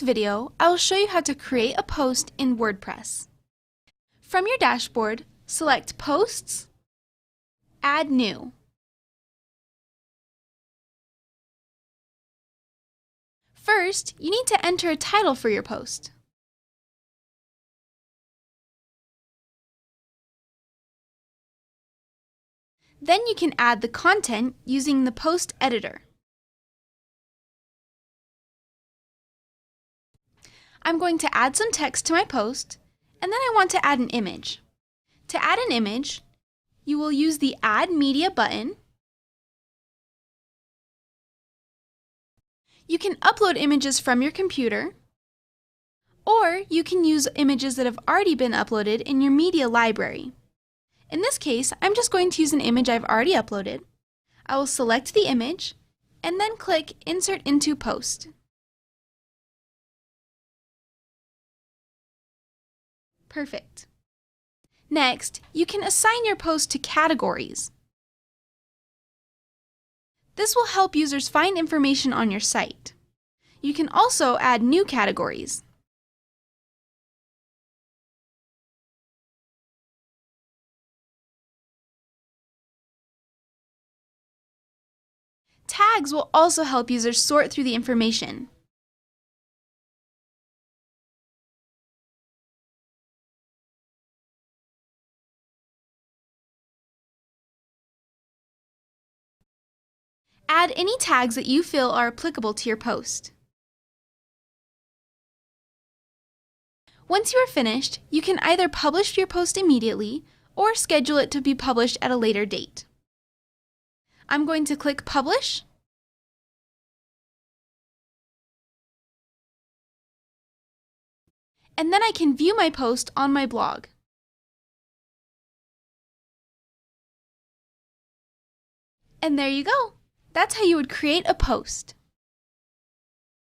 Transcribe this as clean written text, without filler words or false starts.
video, I will show you how to create a post in WordPress. From your dashboard, select Posts, Add New. First, you need to enter a title for your post. Then you can add the content using the post editor. I'm going to add some text to my post, and then I want to add an image. To add an image, you will use the Add Media button. You can upload images from your computer, or you can use images that have already been uploaded in your media library. In this case, I'm just going to use an image I've already uploaded. I will select the image, and then click Insert into Post. Perfect. Next, you can assign your post to categories. This will help users find information on your site. You can also add new categories. Tags will also help users sort through the information. Add any tags that you feel are applicable to your post. Once you are finished, you can either publish your post immediately or schedule it to be published at a later date. I'm going to click Publish. And then I can view my post on my blog. And there you go. That's how you would create a post.